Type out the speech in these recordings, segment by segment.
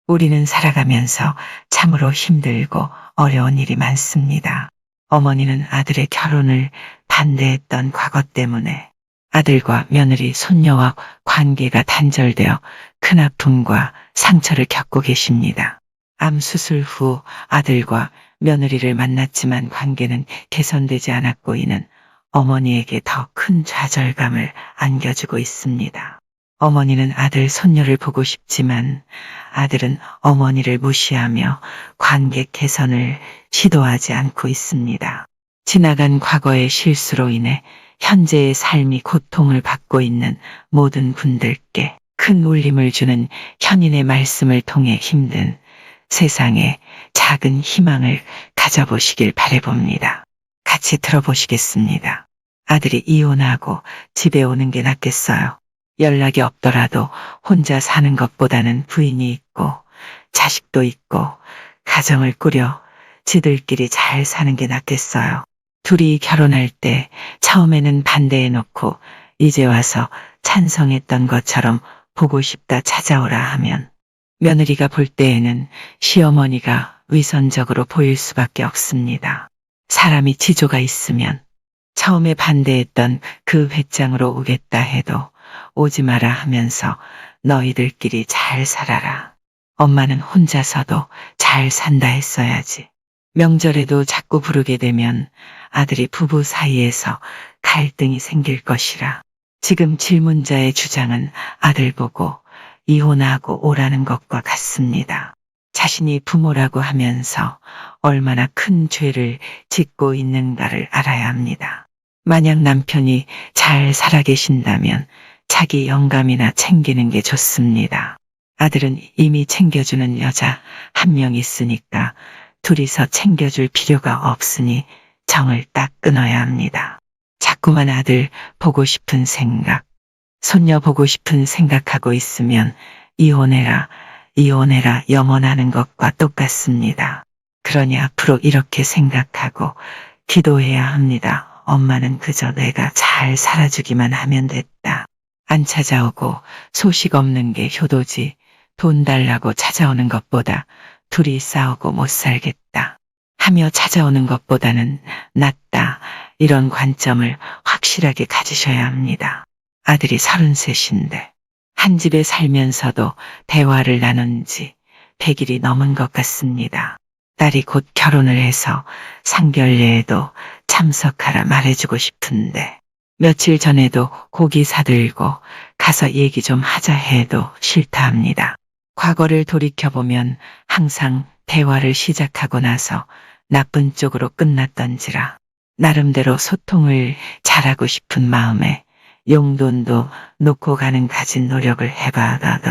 우리는 살아가면서 참으로 힘들고 어려운 일이 많습니다. 어머니는 아들의 결혼을 반대했던 과거 때문에 아들과 며느리, 손녀와 관계가 단절되어 큰 아픔과 상처를 겪고 계십니다. 암 수술 후 아들과 며느리를 만났지만 관계는 개선되지 않았고 이는 어머니에게 더 큰 좌절감을 안겨주고 있습니다. 어머니는 아들, 손녀를 보고 싶지만 아들은 어머니를 무시하며 관계 개선을 시도하지 않고 있습니다. 지나간 과거의 실수로 인해 현재의 삶이 고통을 받고 있는 모든 분들께 큰 울림을 주는 현인의 말씀을 통해 힘든 세상에 작은 희망을 가져보시길 바라봅니다. 같이 들어보시겠습니다. 아들이 이혼하고 집에 오는 게 낫겠어요. 연락이 없더라도 혼자 사는 것보다는 부인이 있고 자식도 있고 가정을 꾸려 지들끼리 잘 사는 게 낫겠어요. 둘이 결혼할 때 처음에는 반대해놓고 이제 와서 찬성했던 것처럼 보고 싶다 찾아오라 하면 며느리가 볼 때에는 시어머니가 위선적으로 보일 수밖에 없습니다. 사람이 지조가 있으면 처음에 반대했던 그 회장으로 오겠다 해도 오지 마라 하면서 너희들끼리 잘 살아라. 엄마는 혼자서도 잘 산다 했어야지. 명절에도 자꾸 부르게 되면 아들이 부부 사이에서 갈등이 생길 것이라. 지금 질문자의 주장은 아들 보고 이혼하고 오라는 것과 같습니다. 자신이 부모라고 하면서 얼마나 큰 죄를 짓고 있는가를 알아야 합니다. 만약 남편이 잘 살아 계신다면 자기 영감이나 챙기는 게 좋습니다. 아들은 이미 챙겨주는 여자 한 명 있으니까 둘이서 챙겨줄 필요가 없으니 정을 딱 끊어야 합니다. 자꾸만 아들 보고 싶은 생각, 손녀 보고 싶은 생각하고 있으면 이혼해라, 이혼해라 염원하는 것과 똑같습니다. 그러니 앞으로 이렇게 생각하고 기도해야 합니다. 엄마는 그저 내가 잘 살아주기만 하면 됐다. 안 찾아오고 소식 없는 게 효도지. 돈 달라고 찾아오는 것보다 둘이 싸우고 못 살겠다 하며 찾아오는 것보다는 낫다. 이런 관점을 확실하게 가지셔야 합니다. 아들이 33인데 한 집에 살면서도 대화를 나눈 지 100일이 넘은 것 같습니다. 딸이 곧 결혼을 해서 상견례에도 참석하라 말해주고 싶은데 며칠 전에도 고기 사들고 가서 얘기 좀 하자 해도 싫다 합니다. 과거를 돌이켜보면 항상 대화를 시작하고 나서 나쁜 쪽으로 끝났던지라 나름대로 소통을 잘하고 싶은 마음에 용돈도 놓고 가는 가진 노력을 해봐도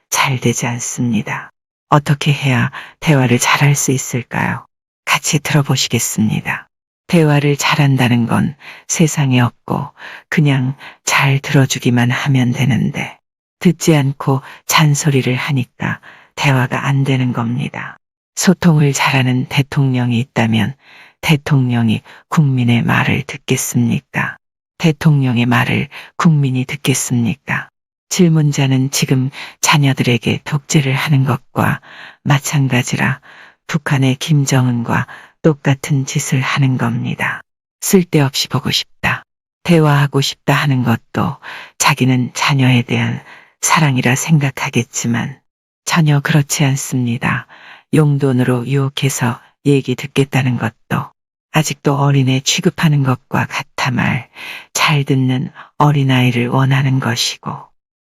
잘 되지 않습니다. 어떻게 해야 대화를 잘할 수 있을까요? 같이 들어보시겠습니다. 대화를 잘한다는 건 세상에 없고 그냥 잘 들어주기만 하면 되는데 듣지 않고 잔소리를 하니까 대화가 안 되는 겁니다. 소통을 잘하는 대통령이 있다면 대통령이 국민의 말을 듣겠습니까? 대통령의 말을 국민이 듣겠습니까? 질문자는 지금 자녀들에게 독재를 하는 것과 마찬가지라 북한의 김정은과 똑같은 짓을 하는 겁니다. 쓸데없이 보고 싶다, 대화하고 싶다 하는 것도 자기는 자녀에 대한 사랑이라 생각하겠지만 전혀 그렇지 않습니다. 용돈으로 유혹해서 얘기 듣겠다는 것도 아직도 어린애 취급하는 것과 같아 말 잘 듣는 어린아이를 원하는 것이고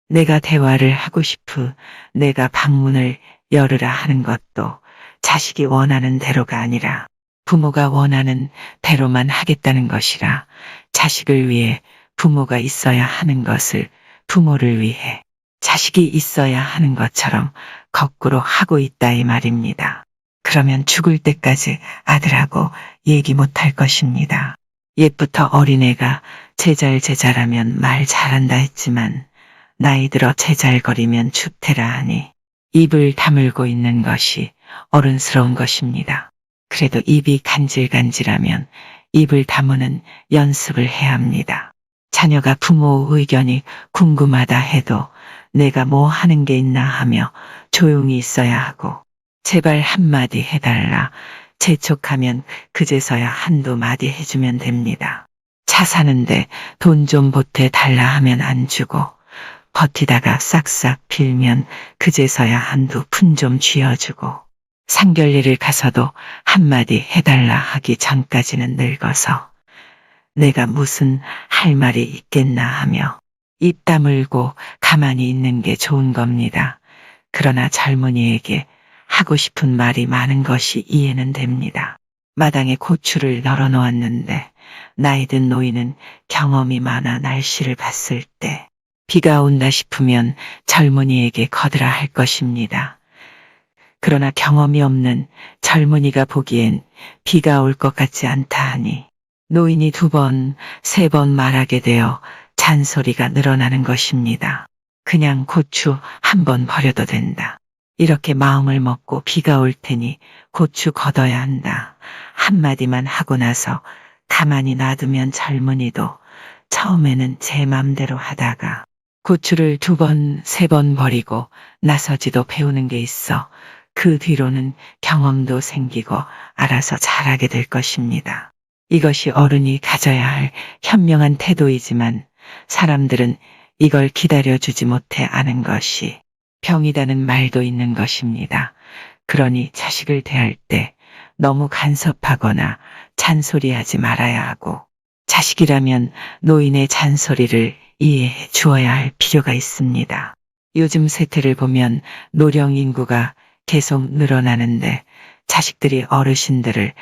내가 대화를 하고 싶으 내가 방문을 열으라 하는 것도 자식이 원하는 대로가 아니라 부모가 원하는 대로만 하겠다는 것이라 자식을 위해 부모가 있어야 하는 것을 부모를 위해 자식이 있어야 하는 것처럼 거꾸로 하고 있다 이 말입니다. 그러면 죽을 때까지 아들하고 얘기 못할 것입니다. 옛부터 어린애가 제잘제잘하면 말 잘한다 했지만 나이 들어 제잘거리면 추태라 하니 입을 다물고 있는 것이 어른스러운 것입니다. 그래도 입이 간질간질하면 입을 다무는 연습을 해야 합니다. 자녀가 부모 의견이 궁금하다 해도 내가 뭐 하는 게 있나 하며 조용히 있어야 하고 제발 한마디 해달라 재촉하면 그제서야 한두 마디 해주면 됩니다. 차 사는데 돈 좀 보태 달라 하면 안 주고 버티다가 싹싹 빌면 그제서야 한두 푼 좀 쥐어주고 상견례를 가서도 한마디 해달라 하기 전까지는 늙어서 내가 무슨 할 말이 있겠나 하며 입 다물고 가만히 있는 게 좋은 겁니다. 그러나 젊은이에게 하고 싶은 말이 많은 것이 이해는 됩니다. 마당에 고추를 널어 놓았는데 나이 든 노인은 경험이 많아 날씨를 봤을 때 비가 온다 싶으면 젊은이에게 거드라 할 것입니다. 그러나 경험이 없는 젊은이가 보기엔 비가 올 것 같지 않다 하니 노인이 2번, 3번 말하게 되어 잔소리가 늘어나는 것입니다. 그냥 고추 1번 버려도 된다. 이렇게 마음을 먹고 비가 올 테니 고추 걷어야 한다. 한마디만 하고 나서 가만히 놔두면 젊은이도 처음에는 제 맘대로 하다가 고추를 2번, 3번 버리고 나서지도 배우는 게 있어 그 뒤로는 경험도 생기고 알아서 잘하게 될 것입니다. 이것이 어른이 가져야 할 현명한 태도이지만 사람들은 이걸 기다려주지 못해 아는 것이 병이다는 말도 있는 것입니다. 그러니 자식을 대할 때 너무 간섭하거나 잔소리하지 말아야 하고 자식이라면 노인의 잔소리를 이해해 주어야 할 필요가 있습니다. 요즘 세태를 보면 노령 인구가 계속 늘어나는데 자식들이 어르신들을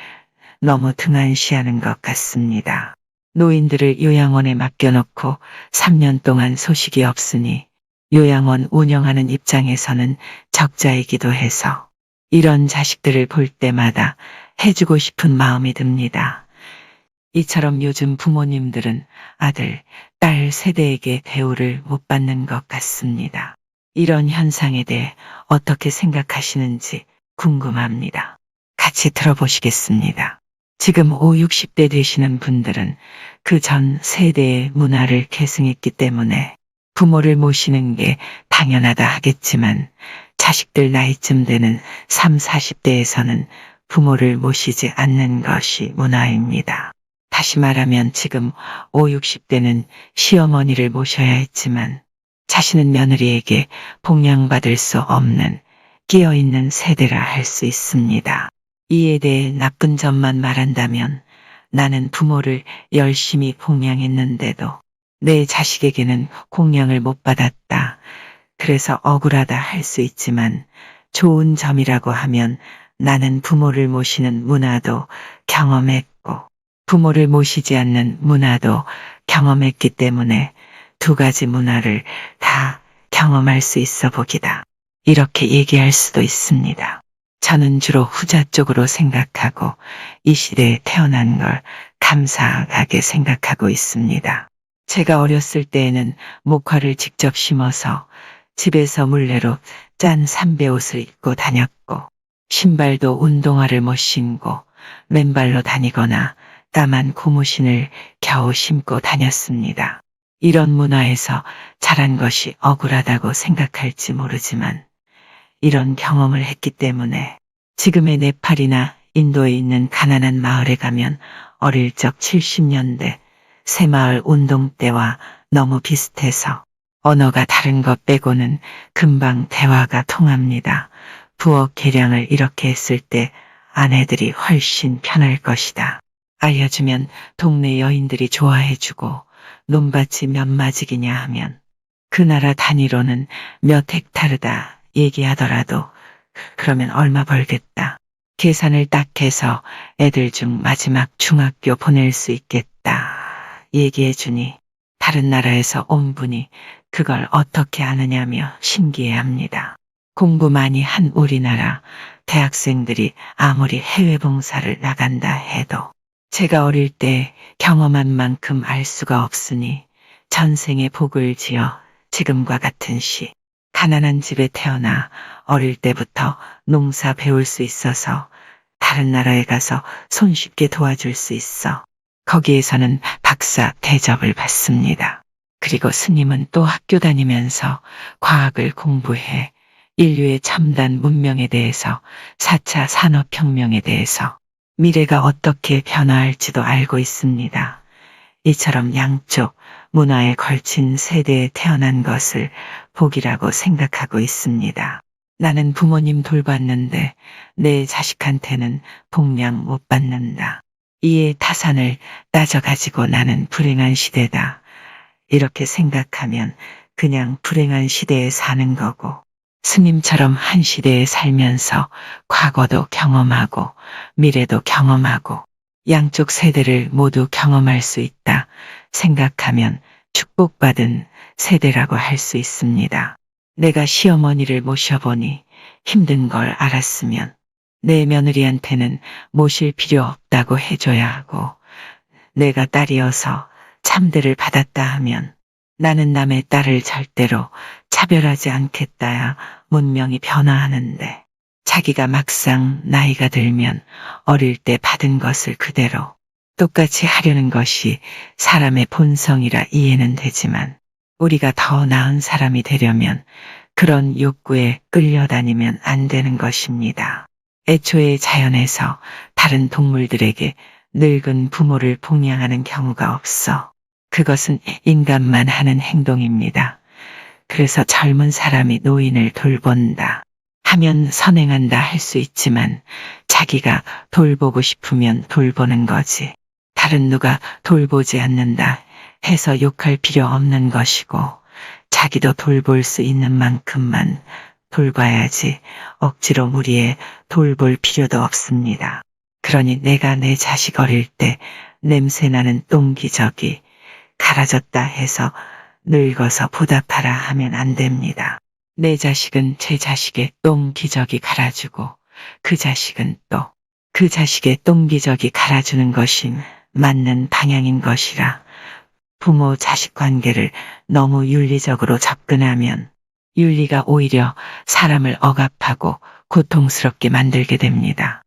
너무 등한시하는 것 같습니다. 노인들을 요양원에 맡겨놓고 3년 동안 소식이 없으니 요양원 운영하는 입장에서는 적자이기도 해서 이런 자식들을 볼 때마다 해주고 싶은 마음이 듭니다. 이처럼 요즘 부모님들은 아들, 딸 세대에게 대우를 못 받는 것 같습니다. 이런 현상에 대해 어떻게 생각하시는지 궁금합니다. 같이 들어보시겠습니다. 지금 5, 60대 되시는 분들은 그 전 세대의 문화를 계승했기 때문에 부모를 모시는 게 당연하다 하겠지만 자식들 나이쯤 되는 3, 40대에서는 부모를 모시지 않는 것이 문화입니다. 다시 말하면 지금 5, 60대는 시어머니를 모셔야 했지만 자신은 며느리에게 봉양받을 수 없는 끼어있는 세대라 할 수 있습니다. 이에 대해 나쁜 점만 말한다면 나는 부모를 열심히 봉양했는데도 내 자식에게는 공양을 못 받았다. 그래서 억울하다 할 수 있지만 좋은 점이라고 하면 나는 부모를 모시는 문화도 경험했고 부모를 모시지 않는 문화도 경험했기 때문에 2가지 문화를 다 경험할 수 있어 보기다. 이렇게 얘기할 수도 있습니다. 저는 주로 후자 쪽으로 생각하고 이 시대에 태어난 걸 감사하게 생각하고 있습니다. 제가 어렸을 때에는 목화를 직접 심어서 집에서 물레로 짠 삼배옷을 입고 다녔고 신발도 운동화를 못 신고 맨발로 다니거나 까만 고무신을 겨우 신고 다녔습니다. 이런 문화에서 자란 것이 억울하다고 생각할지 모르지만 이런 경험을 했기 때문에 지금의 네팔이나 인도에 있는 가난한 마을에 가면 어릴 적 70년대 새마을 운동 때와 너무 비슷해서 언어가 다른 것 빼고는 금방 대화가 통합니다. 부엌 계량을 이렇게 했을 때 아내들이 훨씬 편할 것이다. 알려주면 동네 여인들이 좋아해주고 논밭이 몇 마지기냐 하면 그 나라 단위로는 몇 헥타르다 얘기하더라도 그러면 얼마 벌겠다. 계산을 딱 해서 애들 중 마지막 중학교 보낼 수 있겠다 얘기해주니 다른 나라에서 온 분이 그걸 어떻게 아느냐며 신기해합니다. 공부 많이 한 우리나라 대학생들이 아무리 해외 봉사를 나간다 해도 제가 어릴 때 경험한 만큼 알 수가 없으니 전생에 복을 지어 지금과 같은 시 가난한 집에 태어나 어릴 때부터 농사 배울 수 있어서 다른 나라에 가서 손쉽게 도와줄 수 있어 거기에서는 박사 대접을 받습니다. 그리고 스님은 또 학교 다니면서 과학을 공부해 인류의 첨단 문명에 대해서 4차 산업혁명에 대해서 미래가 어떻게 변화할지도 알고 있습니다. 이처럼 양쪽 문화에 걸친 세대에 태어난 것을 복이라고 생각하고 있습니다. 나는 부모님 돌봤는데 내 자식한테는 복량 못 받는다. 이에 타산을 따져가지고 나는 불행한 시대다. 이렇게 생각하면 그냥 불행한 시대에 사는 거고, 스님처럼 한 시대에 살면서 과거도 경험하고 미래도 경험하고 양쪽 세대를 모두 경험할 수 있다 생각하면 축복받은 세대라고 할 수 있습니다. 내가 시어머니를 모셔보니 힘든 걸 알았으면 내 며느리한테는 모실 필요 없다고 해줘야 하고, 내가 딸이어서 참대를 받았다 하면 나는 남의 딸을 절대로 차별하지 않겠다야 문명이 변화하는데, 자기가 막상 나이가 들면 어릴 때 받은 것을 그대로 똑같이 하려는 것이 사람의 본성이라 이해는 되지만, 우리가 더 나은 사람이 되려면 그런 욕구에 끌려다니면 안 되는 것입니다. 애초에 자연에서 다른 동물들에게 늙은 부모를 봉양하는 경우가 없어. 그것은 인간만 하는 행동입니다. 그래서 젊은 사람이 노인을 돌본다 하면 선행한다 할 수 있지만, 자기가 돌보고 싶으면 돌보는 거지. 다른 누가 돌보지 않는다 해서 욕할 필요 없는 것이고, 자기도 돌볼 수 있는 만큼만 돌봐야지 억지로 무리해 돌볼 필요도 없습니다. 그러니 내가 내 자식 어릴 때 냄새나는 똥기저귀 갈아졌다 해서 늙어서 보답하라 하면 안 됩니다. 내 자식은 제 자식의 똥기저귀 갈아주고 그 자식은 또 그 자식의 똥기저귀 갈아주는 것이 맞는 방향인 것이라, 부모 자식 관계를 너무 윤리적으로 접근하면 윤리가 오히려 사람을 억압하고 고통스럽게 만들게 됩니다.